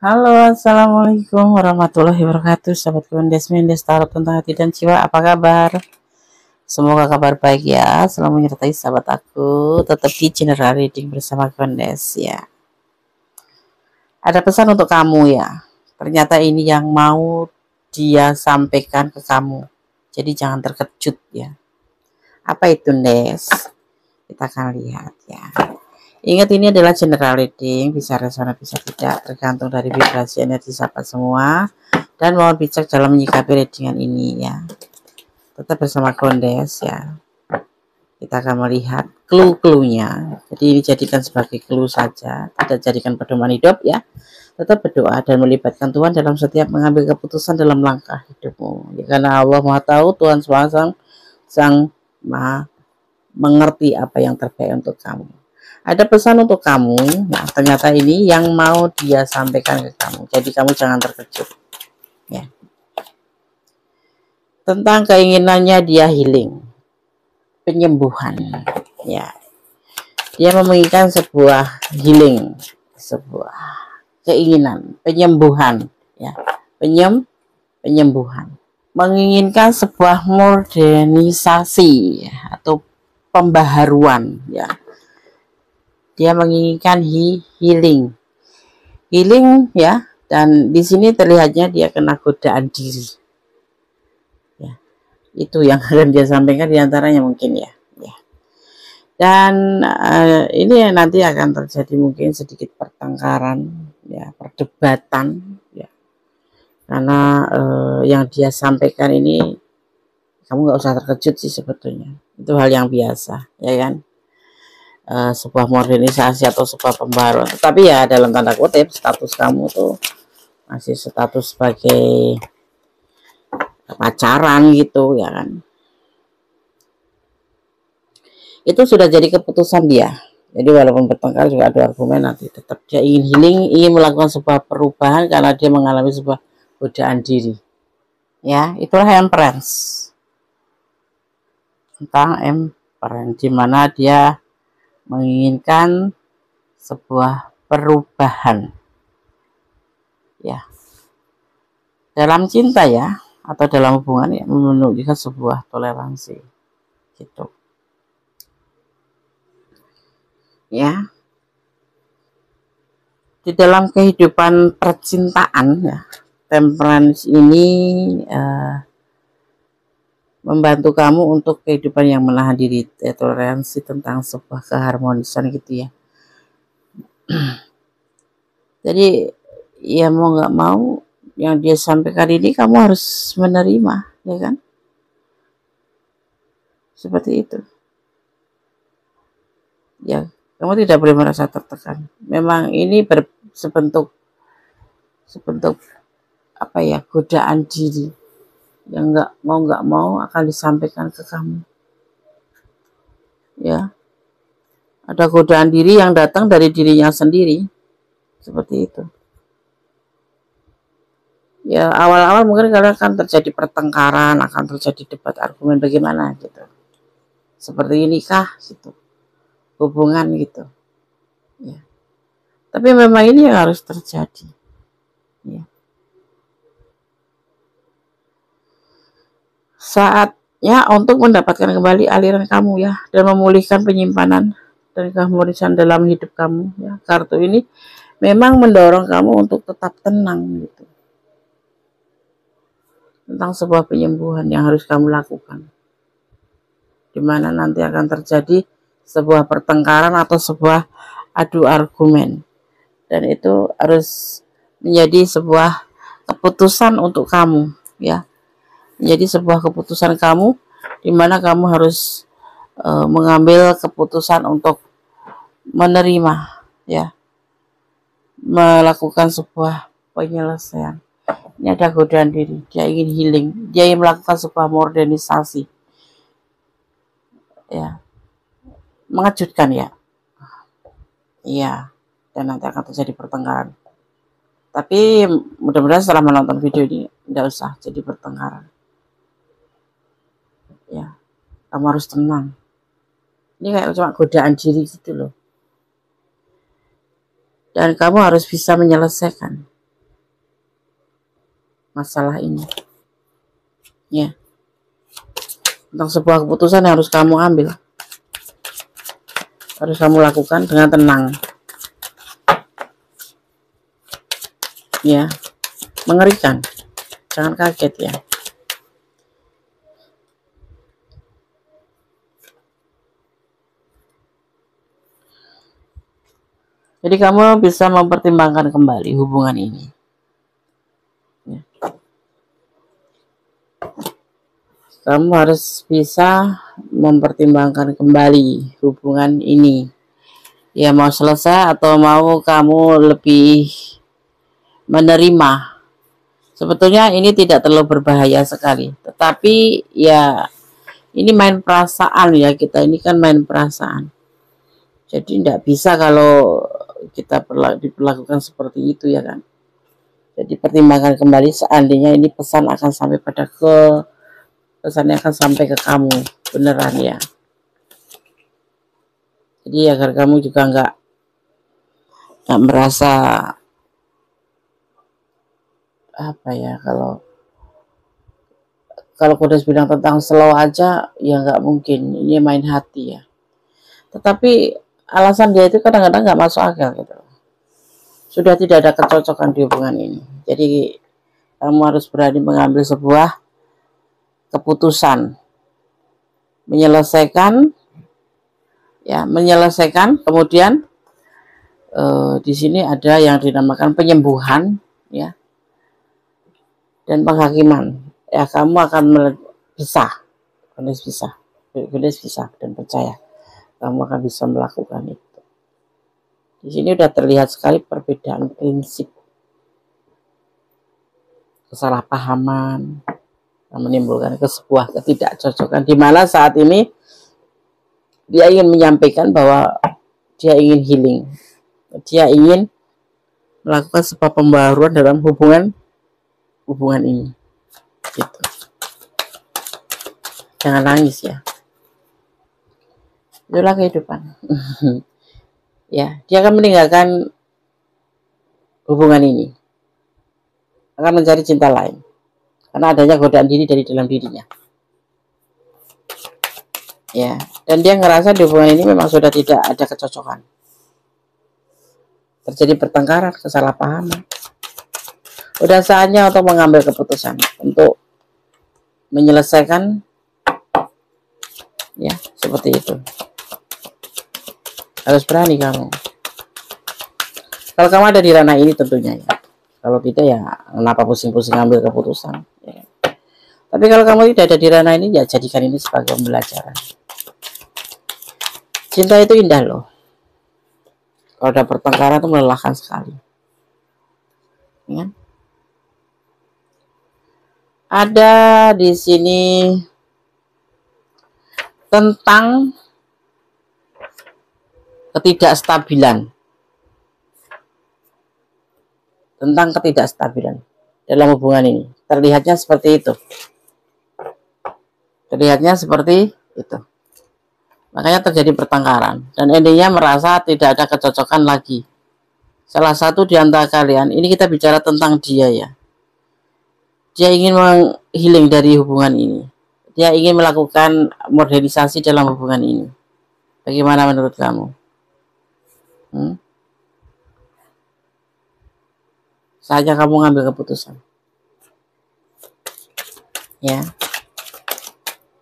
Halo, assalamualaikum warahmatullahi wabarakatuh. Sahabat Mendes Tarot tentang hati dan jiwa. Apa kabar? Semoga kabar baik ya. Selalu menyertai sahabat aku. Tetap di general reading bersama Mendes ya. Ada pesan untuk kamu ya. Ternyata ini yang mau dia sampaikan ke kamu. Jadi jangan terkejut ya. Apa itu, Nes? Kita akan lihat ya. Ingat, ini adalah general reading, bisa resonan bisa tidak, tergantung dari vibrasi energi sahabat semua. Dan mohon bijak dalam menyikapi readingan ini ya. Tetap bersama Kondes ya. Kita akan melihat clue-cluenya. Jadi ini jadikan sebagai clue saja, tidak jadikan pedoman hidup ya. Tetap berdoa dan melibatkan Tuhan dalam setiap mengambil keputusan dalam langkah hidupmu. Ya, karena Allah Maha Tahu, Tuhan Sang Maha mengerti apa yang terbaik untuk kamu. Ada pesan untuk kamu. Nah, ternyata ini yang mau dia sampaikan ke kamu. Jadi kamu jangan terkejut. Ya. Tentang keinginannya dia healing, penyembuhan. Ya. Dia menginginkan sebuah healing, sebuah keinginan, penyembuhan. Ya. Penyembuhan. Menginginkan sebuah modernisasi ya, atau pembaharuan ya. Dia menginginkan healing ya, dan di sini terlihatnya dia kena godaan diri ya. Itu yang akan dia sampaikan diantaranya mungkin ya. Dan ini nanti akan terjadi mungkin sedikit pertengkaran ya, perdebatan ya, karena yang dia sampaikan ini kamu nggak usah terkejut sih, sebetulnya itu hal yang biasa ya kan. Sebuah modernisasi atau sebuah pembaruan, tapi ya dalam tanda kutip status kamu tuh masih status sebagai pacaran gitu ya kan. Itu sudah jadi keputusan dia. Jadi walaupun bertengkar juga ada argumen, nanti tetap dia ingin healing, ingin melakukan sebuah perubahan karena dia mengalami sebuah godaan diri ya. Itulah Empress, tentang Empress, di mana dia menginginkan sebuah perubahan ya, dalam cinta ya, atau dalam hubungan ya, menunjukkan sebuah toleransi gitu ya. Di dalam kehidupan percintaan ya, Temperance ini membantu kamu untuk kehidupan yang menahan diri, toleransi tentang sebuah keharmonisan gitu ya. Jadi ya mau nggak mau yang dia sampaikan ini kamu harus menerima ya kan, seperti itu ya. Kamu tidak boleh merasa tertekan. Memang ini sebentuk apa ya, godaan diri yang nggak mau akan disampaikan ke kamu ya. Ada godaan diri yang datang dari dirinya sendiri, seperti itu ya. Awal-awal mungkin kalian akan terjadi pertengkaran, akan terjadi debat argumen bagaimana gitu, seperti ini kah gitu, hubungan gitu ya. Tapi memang ini yang harus terjadi ya. Saatnya untuk mendapatkan kembali aliran kamu ya, dan memulihkan penyimpanan dan keharmonisan dalam hidup kamu ya. Kartu ini memang mendorong kamu untuk tetap tenang gitu, tentang sebuah penyembuhan yang harus kamu lakukan, dimana nanti akan terjadi sebuah pertengkaran atau sebuah adu argumen, dan itu harus menjadi sebuah keputusan untuk kamu ya, menjadi sebuah keputusan kamu, dimana kamu harus mengambil keputusan untuk menerima ya, melakukan sebuah penyelesaian. Ini ada godaan diri, dia ingin healing, dia ingin melakukan sebuah modernisasi ya. Mengejutkan ya iya, dan nanti akan terjadi pertengkaran. Tapi mudah-mudahan setelah menonton video ini tidak usah jadi pertengkaran ya. Kamu harus tenang. Ini kayak cuma godaan diri gitu loh, dan kamu harus bisa menyelesaikan masalah ini. Ya, tentang sebuah keputusan yang harus kamu ambil, harus kamu lakukan dengan tenang. Ya, mengerikan, jangan kaget ya. Jadi kamu bisa mempertimbangkan kembali hubungan ini. Ya. Kamu harus bisa mempertimbangkan kembali hubungan ini. Ya, mau selesai atau mau kamu lebih menerima. Sebetulnya ini tidak terlalu berbahaya sekali. Tetapi ya ini main perasaan ya, kita ini kan main perasaan. Jadi tidak bisa kalau kita diperlakukan seperti itu ya kan. Jadi pertimbangkan kembali seandainya ini pesan akan sampai pesannya akan sampai ke kamu beneran ya. Jadi agar kamu juga nggak merasa apa ya, kalau Kodes bilang tentang slow aja ya nggak mungkin, ini main hati ya. Tetapi alasan dia itu kadang-kadang nggak masuk akal gitu. Sudah tidak ada kecocokan di hubungan ini. Jadi kamu harus berani mengambil sebuah keputusan, menyelesaikan kemudian di sini ada yang dinamakan penyembuhan ya dan penghakiman. Ya, kamu akan bisa dan percaya kamu akan bisa melakukan itu. Di sini sudah terlihat sekali perbedaan prinsip, kesalahpahaman yang menimbulkan sebuah ketidakcocokan, di mana saat ini dia ingin menyampaikan bahwa dia ingin healing, dia ingin melakukan sebuah pembaharuan dalam hubungan ini gitu. Jangan nangis ya, itulah kehidupan. Ya, dia akan meninggalkan hubungan ini, akan mencari cinta lain karena adanya godaan diri dari dalam dirinya. Ya, dan dia ngerasa di hubungan ini memang sudah tidak ada kecocokan. Terjadi pertengkaran, kesalahpahaman. Udah saatnya untuk mengambil keputusan, untuk menyelesaikan ya, seperti itu. Harus berani kamu. Kalau kamu ada di ranah ini tentunya ya. Kalau tidak ya kenapa pusing-pusing ambil keputusan ya. Tapi kalau kamu tidak ada di ranah ini ya jadikan ini sebagai pembelajaran. Cinta itu indah loh. Kalau ada pertengkaran itu melelahkan sekali. Ya. Ada di sini tentang ketidakstabilan. Tentang ketidakstabilan dalam hubungan ini. Terlihatnya seperti itu. Makanya terjadi pertengkaran dan endingnya merasa tidak ada kecocokan lagi. Salah satu di antara kalian, ini kita bicara tentang dia ya. Dia ingin menghealing dari hubungan ini. Dia ingin melakukan modernisasi dalam hubungan ini. Bagaimana menurut kamu? Saatnya kamu ngambil keputusan. Ya.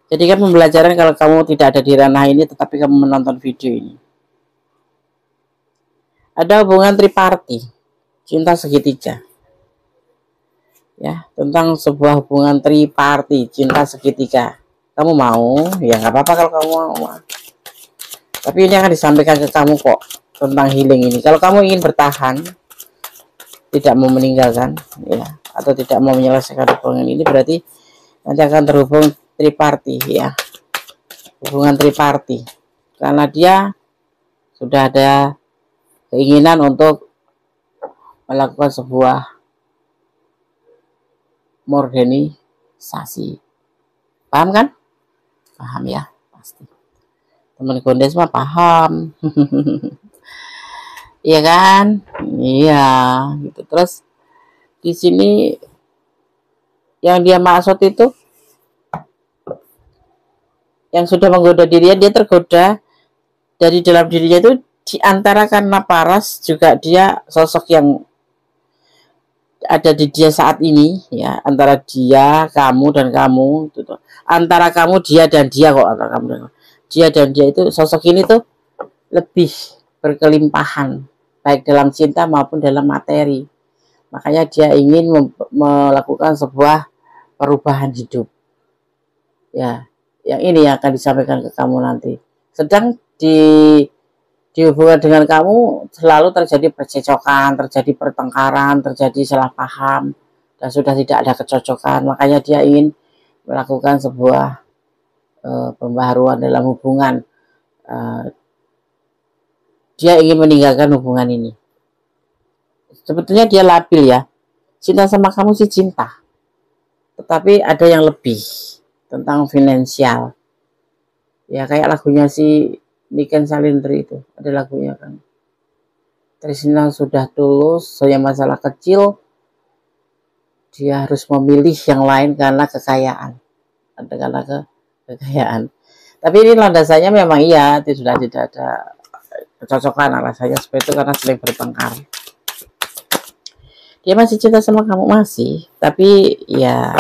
Jadi kan pembelajaran kalau kamu tidak ada di ranah ini tetapi kamu menonton video ini. Ada hubungan triparti, cinta segitiga. Ya, tentang sebuah hubungan triparti, cinta segitiga. Kamu mau? Ya nggak apa-apa kalau kamu mau. Tapi ini akan disampaikan ke kamu kok tentang healing ini. Kalau kamu ingin bertahan, tidak mau meninggalkan, ya, atau tidak mau menyelesaikan hubungan ini, berarti nanti akan terhubung triparti ya, hubungan triparti, karena dia sudah ada keinginan untuk melakukan sebuah modernisasi. Paham kan? Paham ya, pasti. Teman Kondes mah paham. Iya kan? Iya, gitu. Terus di sini Yang dia maksud itu yang sudah menggoda dirinya, dia tergoda dari dalam dirinya itu, di antara karena paras juga dia sosok yang ada di dia saat ini ya, antara dia, kamu dan kamu itu tuh. Antara kamu, dia dan dia, kok antara kamu dan dia dan dia itu, sosok ini tuh lebih berkelimpahan baik dalam cinta maupun dalam materi. Makanya dia ingin melakukan sebuah perubahan hidup. Ya, yang ini yang akan disampaikan ke kamu nanti. Sedang di hubungan dengan kamu selalu terjadi percecokan, terjadi pertengkaran, terjadi salah paham, dan sudah tidak ada kecocokan. Makanya dia ingin melakukan sebuah pembaharuan dalam hubungan. Dia ingin meninggalkan hubungan ini. Sebetulnya dia labil ya. Cinta sama kamu sih cinta, tetapi ada yang lebih tentang finansial. Ya kayak lagunya si Niken Salindri itu, ada lagunya kan. Trisna sudah tulus, hanya masalah kecil, dia harus memilih yang lain karena kekayaan. Karena kekayaan. Tapi ini landasannya memang iya, sudah tidak ada kecocokan alasannya seperti itu karena sering bertengkar. Dia masih cinta sama kamu, masih, tapi ya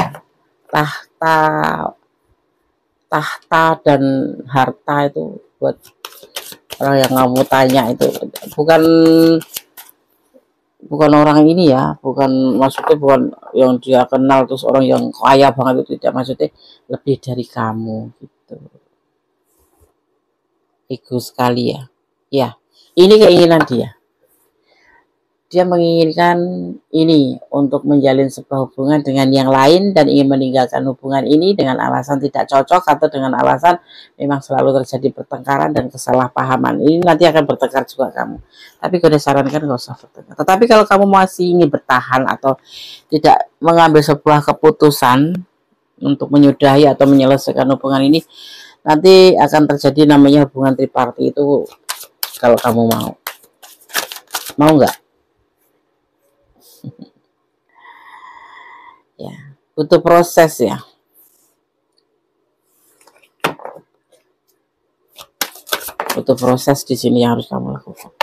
tahta dan harta itu buat orang yang kamu tanya itu bukan orang ini ya, bukan maksudnya bukan yang dia kenal terus orang yang kaya banget, itu tidak, maksudnya lebih dari kamu gitu. Ego sekali ya. Ya, ini keinginan dia. Dia menginginkan ini untuk menjalin sebuah hubungan dengan yang lain dan ingin meninggalkan hubungan ini dengan alasan tidak cocok atau dengan alasan memang selalu terjadi pertengkaran dan kesalahpahaman. Ini nanti akan bertengkar juga kamu. Tapi gue udah sarankan gak usah bertengkar. Tetapi kalau kamu masih ingin bertahan atau tidak mengambil sebuah keputusan untuk menyudahi atau menyelesaikan hubungan ini, nanti akan terjadi namanya hubungan triparti itu kalau kamu mau. Mau nggak? Ya, butuh proses ya. Butuh proses di sini yang harus kamu lakukan.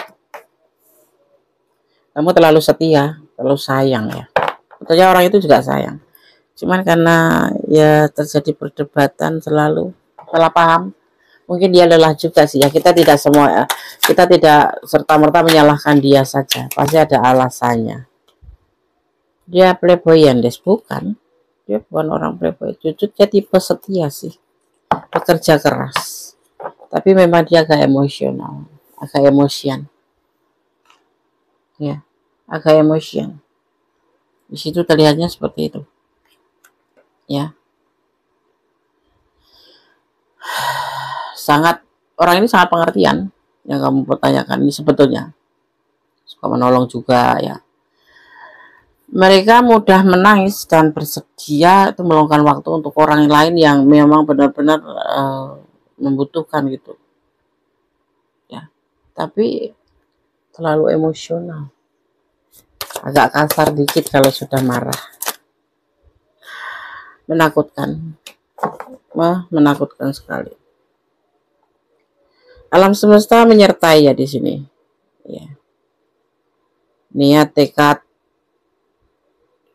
Kamu terlalu setia, terlalu sayang ya. Betulnya orang itu juga sayang. Cuman karena ya terjadi perdebatan selalu, salah paham. Mungkin dia lelah juga sih ya. Kita tidak serta-merta menyalahkan dia saja. Pasti ada alasannya. Dia playboyan, Des, bukan? Dia bukan orang playboy. Jujur dia tipe setia sih, bekerja keras, tapi memang dia agak emosional, agak emosian ya, agak emosian. Di situ terlihatnya seperti itu ya. Orang ini sangat pengertian yang kamu pertanyakan ini, sebetulnya suka menolong juga ya. Mereka mudah menangis dan bersedia itu meluangkan waktu untuk orang lain yang memang benar-benar membutuhkan gitu ya. Tapi terlalu emosional, agak kasar dikit kalau sudah marah. Menakutkan, menakutkan sekali. Alam semesta menyertai ya di sini ya. Niat, tekad,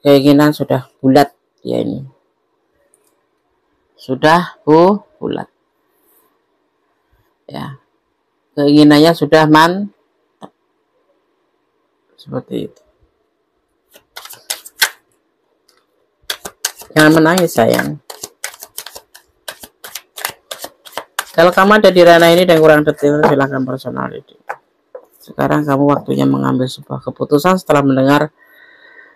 keinginan sudah bulat ya, ini sudah bulat ya, keinginannya sudah mantap seperti itu. Jangan menangis sayang. Kalau kamu ada di ranah ini dan kurang detail, silahkan personal reading. Sekarang kamu waktunya mengambil sebuah keputusan setelah mendengar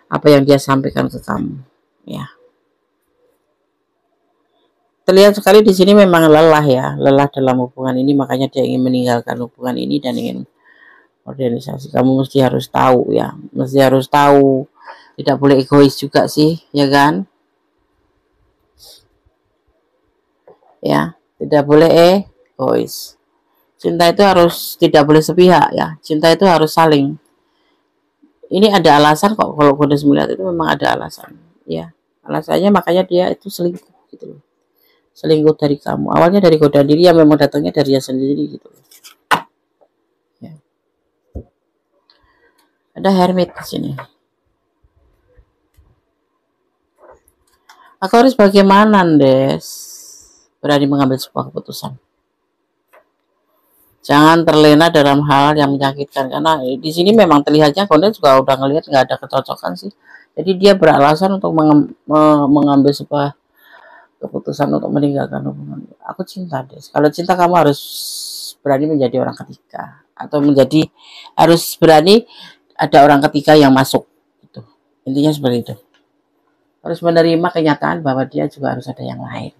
apa yang dia sampaikan ke kamu ya. Terlihat sekali di sini memang lelah ya, lelah dalam hubungan ini, makanya dia ingin meninggalkan hubungan ini dan ingin organisasi. Kamu mesti harus tahu ya, mesti harus tahu, tidak boleh egois juga sih ya kan ya, tidak boleh egois. Cinta itu harus tidak boleh sepihak ya, cinta itu harus saling. Ini ada alasan kok, kalau Goddess melihat itu memang ada alasan ya, Alasannya makanya dia itu selingkuh gitu loh. Selingkuh dari kamu. Awalnya dari godaan diri yang memang datangnya dari dia sendiri gitu loh. Ya. Ada hermit di sini. Aku harus bagaimana, Des? Berani mengambil sebuah keputusan. Jangan terlena dalam hal yang menyakitkan, karena di sini memang terlihatnya Konde juga udah ngelihat nggak ada kecocokan sih. Jadi dia beralasan untuk mengambil sebuah keputusan untuk meninggalkan hubungan. Aku cinta, Des. Kalau cinta kamu harus berani menjadi orang ketiga, atau harus berani ada orang ketiga yang masuk. Gitu. Intinya seperti itu. Harus menerima kenyataan bahwa dia juga harus ada yang lain.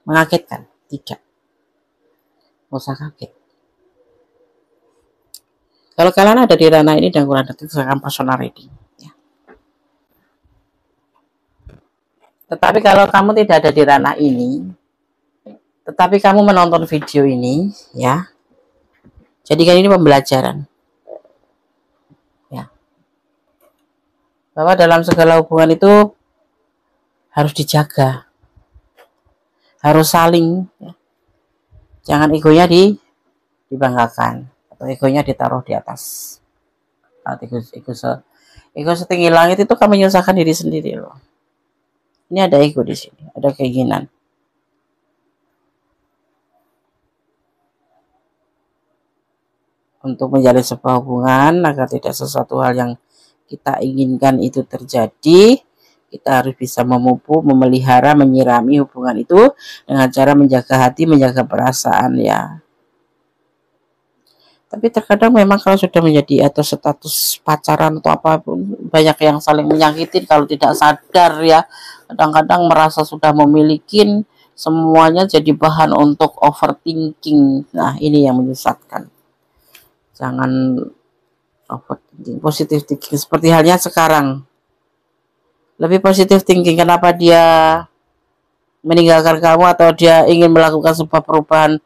Mengagetkan? Tidak. Nggak usah kaget. Kalau kalian ada di ranah ini dan kurang detik, silakan personal reading. Ya. Tetapi kalau kamu tidak ada di ranah ini, tetapi kamu menonton video ini, ya, jadikan ini pembelajaran. Ya. Bahwa dalam segala hubungan itu harus dijaga, harus saling. Ya. Jangan egonya dibanggakan atau egonya ditaruh di atas. Ego setinggi langit itu kan menyusahkan diri sendiri loh. Ini ada ego di sini, ada keinginan. Untuk menjalin sebuah hubungan agar tidak sesuatu hal yang kita inginkan itu terjadi, kita harus bisa memupuk, memelihara, menyirami hubungan itu dengan cara menjaga hati, menjaga perasaan ya. Tapi terkadang memang kalau sudah menjadi atau status pacaran atau apapun, banyak yang saling menyakitin kalau tidak sadar ya. Kadang-kadang merasa sudah memiliki, semuanya jadi bahan untuk overthinking. Nah, ini yang menyesatkan. Jangan overthinking, positive thinking. Seperti halnya sekarang. Lebih positive thinking, kenapa dia meninggalkan kamu atau dia ingin melakukan sebuah perubahan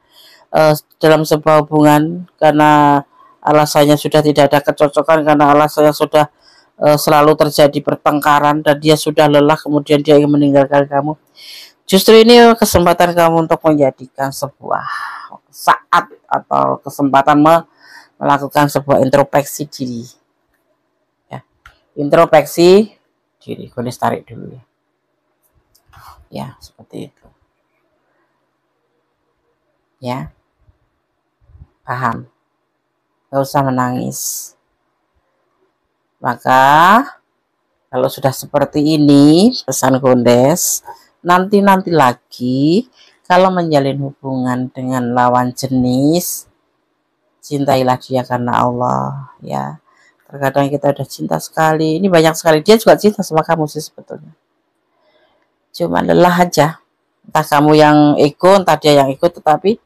dalam sebuah hubungan karena alasannya sudah tidak ada kecocokan, karena alasannya sudah selalu terjadi pertengkaran dan dia sudah lelah, kemudian dia ingin meninggalkan kamu. Justru ini kesempatan kamu untuk menjadikan sebuah saat atau kesempatan melakukan sebuah introspeksi diri ya. Introspeksi diri, kondisi tarik dulu ya, seperti itu ya. Paham? Gak usah menangis. Maka kalau sudah seperti ini, pesan Gondes, nanti lagi kalau menjalin hubungan dengan lawan jenis, cintailah dia karena Allah ya. Terkadang kita udah cinta sekali, ini banyak sekali, dia juga cinta sama kamu sih sebetulnya, cuma lelah aja, entah kamu yang ego, entah dia yang ego, tetapi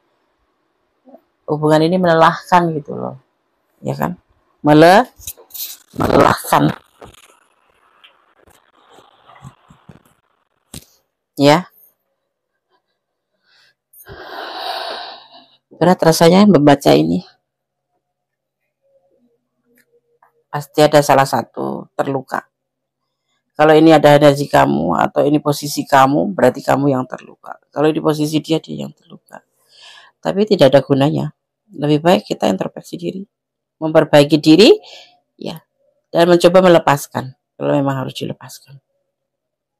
hubungan ini melelahkan gitu loh, ya kan? Melelahkan ya. Berat rasanya membaca ini. Pasti ada salah satu terluka. Kalau ini ada energi kamu atau ini posisi kamu, berarti kamu yang terluka. Kalau di posisi dia yang terluka. Tapi tidak ada gunanya. Lebih baik kita introspeksi diri, memperbaiki diri ya, dan mencoba melepaskan kalau memang harus dilepaskan.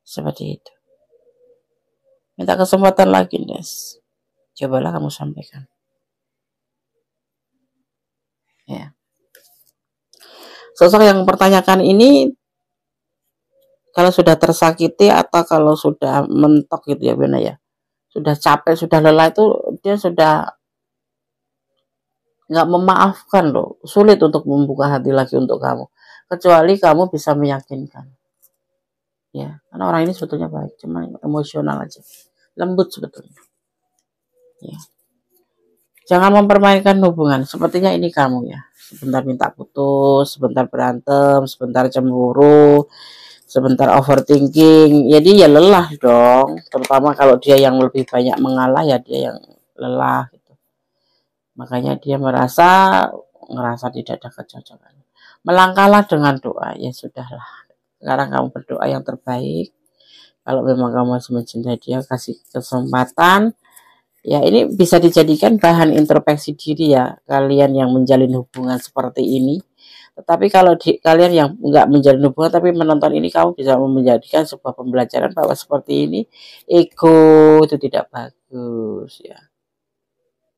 Seperti itu. Minta kesempatan lagi, Des. Cobalah kamu sampaikan. Ya. Sosok yang mempertanyakan ini kalau sudah tersakiti atau kalau sudah mentok gitu ya, benar ya. Sudah capek, sudah lelah itu dia sudah nggak memaafkan loh. Sulit untuk membuka hati lagi untuk kamu. Kecuali kamu bisa meyakinkan. Ya, karena orang ini sebetulnya baik, cuma emosional aja. Lembut sebetulnya. Ya. Jangan mempermainkan hubungan. Sepertinya ini kamu ya. Sebentar minta putus, sebentar berantem, sebentar cemburu, sebentar overthinking. Jadi ya lelah dong. Terutama kalau dia yang lebih banyak mengalah, ya dia yang lelah gitu. Makanya dia ngerasa tidak ada kecocokan. Melangkahlah dengan doa. Ya sudahlah. Sekarang kamu berdoa yang terbaik. Kalau memang kamu masih mencintai dia, kasih kesempatan. Ya, ini bisa dijadikan bahan introspeksi diri ya, kalian yang menjalin hubungan seperti ini. Tetapi kalau kalian yang nggak menjalin hubungan tapi menonton ini, kamu bisa menjadikan sebuah pembelajaran bahwa seperti ini ego itu tidak bagus ya.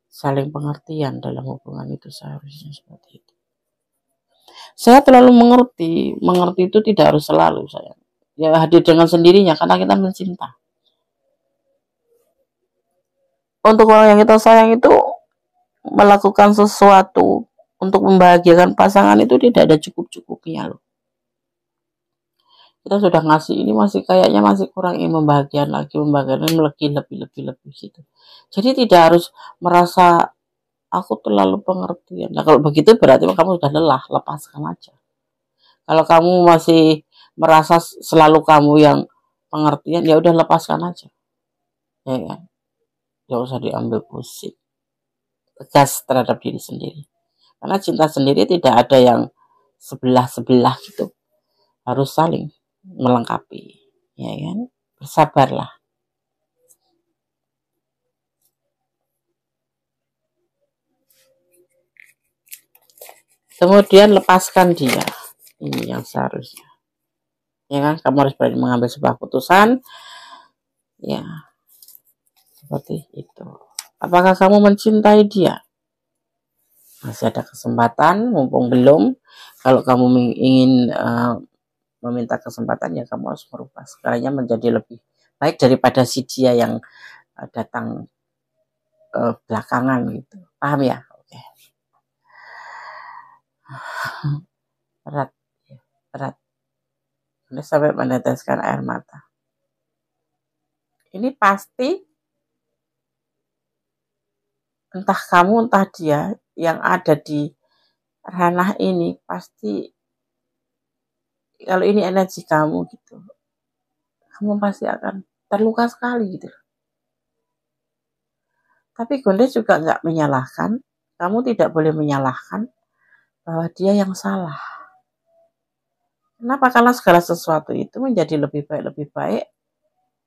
Saling pengertian dalam hubungan itu seharusnya seperti itu. Saya terlalu mengerti itu tidak harus selalu saya. Ya hadir dengan sendirinya karena kita mencinta. Untuk orang yang kita sayang itu melakukan sesuatu untuk membahagiakan pasangan itu tidak ada cukup-cukupnya loh. Kita sudah ngasih ini masih kayaknya masih kurang, ingin membahagiakan lagi, lebih gitu. Jadi tidak harus merasa aku terlalu pengertian. Nah kalau begitu berarti kamu sudah lelah, lepaskan aja. Kalau kamu masih merasa selalu kamu yang pengertian, ya udah lepaskan aja. Ya kan? Gak usah diambil pusing. Tegas terhadap diri sendiri. Karena cinta sendiri tidak ada yang sebelah-sebelah gitu. Harus saling melengkapi. Ya kan? Bersabarlah. Kemudian lepaskan dia. Ini yang seharusnya. Ya kan? Kamu harus berani mengambil sebuah keputusan. Ya. Seperti itu. Apakah kamu mencintai dia? Masih ada kesempatan, mumpung belum. Kalau kamu ingin meminta kesempatan, ya kamu harus merubah segalanya menjadi lebih baik daripada si dia yang datang belakangan gitu. Paham ya? Oke. Berat, berat. Ini sampai meneteskan air mata. Ini pasti entah kamu entah dia yang ada di ranah ini, pasti kalau ini energi kamu gitu, kamu pasti akan terluka sekali gitu. Tapi Gondes juga nggak menyalahkan, kamu tidak boleh menyalahkan bahwa dia yang salah. Kenapa? Karena segala sesuatu itu menjadi lebih baik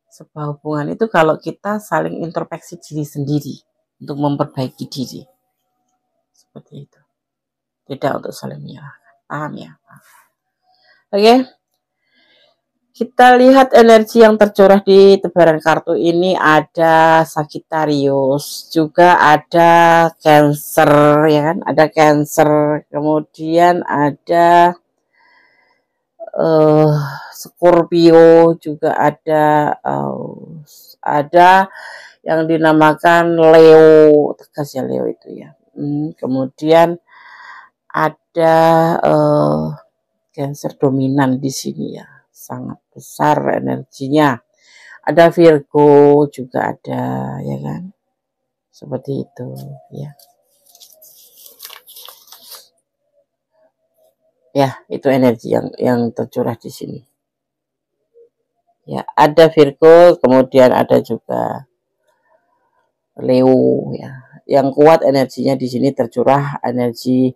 sebuah hubungan itu kalau kita saling introspeksi diri sendiri untuk memperbaiki diri. Seperti itu. Tidak untuk saling menyalahkan. Paham ya? Oke. Kita lihat energi yang tercurah di tebaran kartu ini, ada Sagittarius, juga ada Cancer ya kan, ada Cancer, kemudian ada Scorpio, juga ada yang dinamakan Leo, tegas ya Leo itu ya. Kemudian ada Cancer dominan di sini ya, sangat besar energinya. Ada Virgo juga ada ya kan, seperti itu ya. Ya, itu energi yang tercurah di sini. Ya, ada Virgo, kemudian ada juga Leo ya. Yang kuat energinya di sini tercurah energi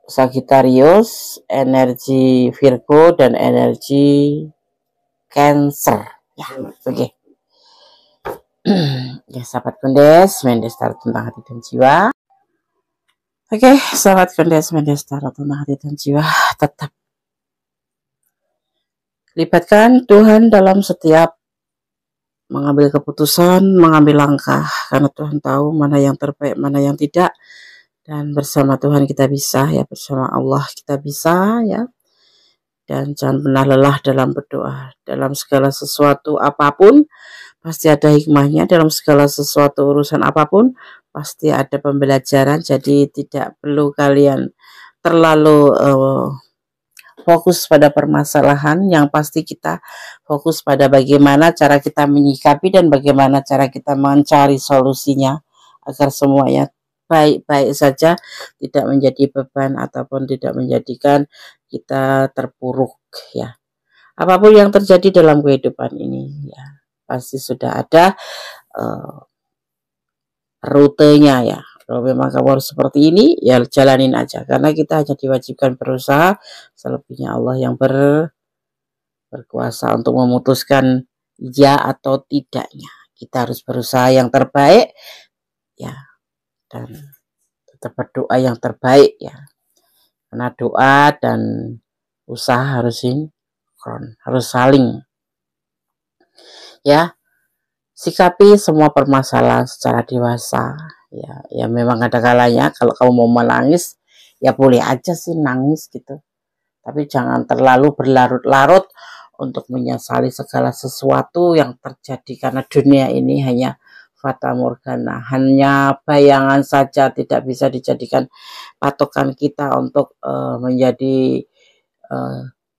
Sagittarius, energi Virgo, dan energi Cancer. Ya, oke. Ya, sahabat Gondes, Mendes Tarot tentang hati dan jiwa. Oke, sahabat Gondes, Mendes Tarot tentang hati dan jiwa. Tetap libatkan Tuhan dalam setiap mengambil keputusan, mengambil langkah, karena Tuhan tahu mana yang terbaik, mana yang tidak. Dan bersama Tuhan kita bisa ya, bersama Allah kita bisa ya. Dan jangan pernah lelah dalam berdoa. Dalam segala sesuatu apapun pasti ada hikmahnya, dalam segala sesuatu urusan apapun pasti ada pembelajaran. Jadi tidak perlu kalian terlalu fokus pada permasalahan, yang pasti kita fokus pada bagaimana cara kita menyikapi dan bagaimana cara kita mencari solusinya agar semuanya baik-baik saja, tidak menjadi beban ataupun tidak menjadikan kita terpuruk ya. Apapun yang terjadi dalam kehidupan ini ya, pasti sudah ada rutenya ya. Kalau memang kamu harus seperti ini, ya jalanin aja. Karena kita hanya diwajibkan berusaha, selebihnya Allah yang berkuasa untuk memutuskan ya atau tidaknya. Kita harus berusaha yang terbaik ya, dan tetap berdoa yang terbaik ya. Karena doa dan usaha harus sinkron, harus saling ya. Sikapi semua permasalahan secara dewasa ya. Ya memang ada kalanya kalau kamu mau menangis ya boleh aja sih nangis gitu, tapi jangan terlalu berlarut-larut untuk menyesali segala sesuatu yang terjadi, karena dunia ini hanya fata morgana, hanya bayangan saja, tidak bisa dijadikan patokan kita untuk menjadi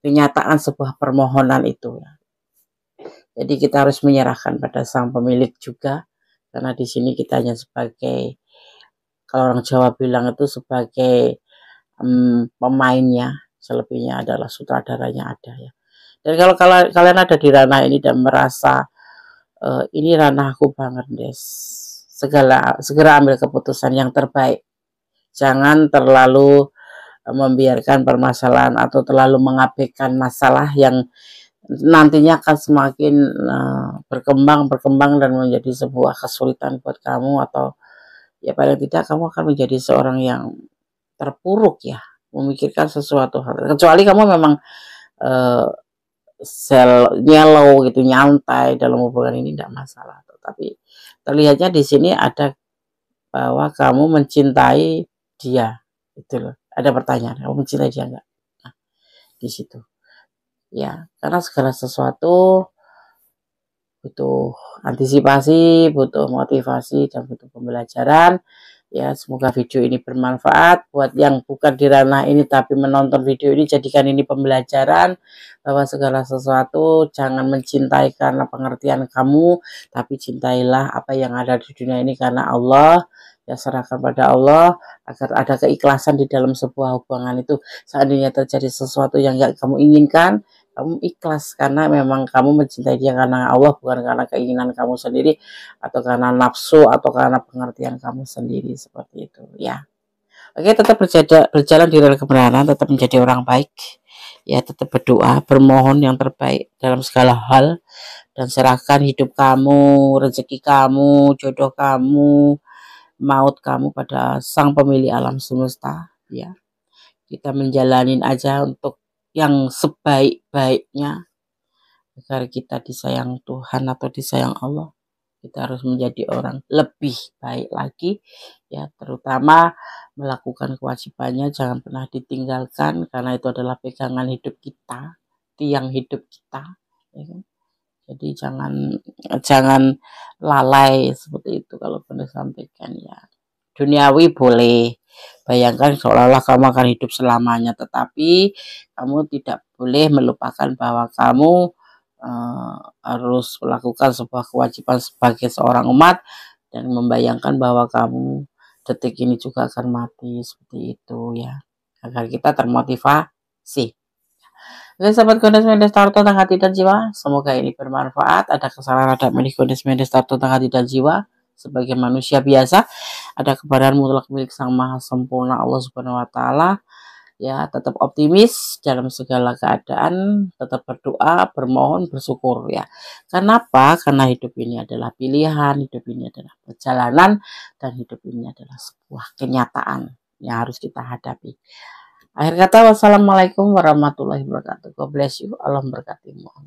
kenyataan sebuah permohonan itu. Jadi kita harus menyerahkan pada sang pemilik juga, karena di sini kita hanya sebagai, kalau orang Jawa bilang itu sebagai pemainnya, selebihnya adalah sutradaranya ada ya. Dan kalau kalian ada di ranah ini dan merasa ini ranahku banget Des, segera ambil keputusan yang terbaik. Jangan terlalu membiarkan permasalahan atau terlalu mengabaikan masalah yang nantinya akan semakin berkembang dan menjadi sebuah kesulitan buat kamu, atau ya paling tidak kamu akan menjadi seorang yang terpuruk ya, memikirkan sesuatu hal. Kecuali kamu memang yellow gitu, nyantai dalam hubungan ini, tidak masalah. Tapi terlihatnya di sini ada bahwa kamu mencintai dia, itu loh. Ada pertanyaan, kamu mencintai dia enggak? Nah, di situ. Ya, karena segala sesuatu butuh antisipasi, butuh motivasi, dan butuh pembelajaran. Ya, semoga video ini bermanfaat buat yang bukan di ranah ini tapi menonton video ini. Jadikan ini pembelajaran bahwa segala sesuatu jangan mencintai karena pengertian kamu, tapi cintailah apa yang ada di dunia ini karena Allah. Ya, serahkan pada Allah agar ada keikhlasan di dalam sebuah hubungan itu. Seandainya terjadi sesuatu yang gak kamu inginkan, kamu ikhlas karena memang kamu mencintai dia karena Allah, bukan karena keinginan kamu sendiri atau karena nafsu atau karena pengertian kamu sendiri, seperti itu ya. Oke, tetap berjalan di rel kebenaran, tetap menjadi orang baik ya, tetap berdoa, bermohon yang terbaik dalam segala hal, dan serahkan hidup kamu, rezeki kamu, jodoh kamu, maut kamu pada sang pemilik alam semesta ya. Kita menjalanin aja untuk yang sebaik-baiknya agar kita disayang Tuhan atau disayang Allah. Kita harus menjadi orang lebih baik lagi ya, terutama melakukan kewajibannya, jangan pernah ditinggalkan karena itu adalah pegangan hidup kita, tiang hidup kita ya kan? Jadi jangan lalai seperti itu. Kalau pernah sampaikan ya, duniawi boleh, bayangkan seolah-olah kamu akan hidup selamanya, tetapi kamu tidak boleh melupakan bahwa kamu harus melakukan sebuah kewajiban sebagai seorang umat, dan membayangkan bahwa kamu detik ini juga akan mati, seperti itu ya, agar kita termotivasi. Oke sahabat Gondes Mendes Tarto tentang hati dan jiwa, semoga ini bermanfaat. Ada kesalahan ada milik Gondes Mendes Tarto tentang hati dan jiwa, sebagai manusia biasa ada kebenaran mutlak milik Sang Maha Sempurna Allah Subhanahu wa taala. Ya, tetap optimis dalam segala keadaan, tetap berdoa, bermohon, bersyukur ya. Kenapa? Karena hidup ini adalah pilihan, hidup ini adalah perjalanan, dan hidup ini adalah sebuah kenyataan yang harus kita hadapi. Akhir kata, wassalamualaikum warahmatullahi wabarakatuh. God bless you. Allah memberkatimu.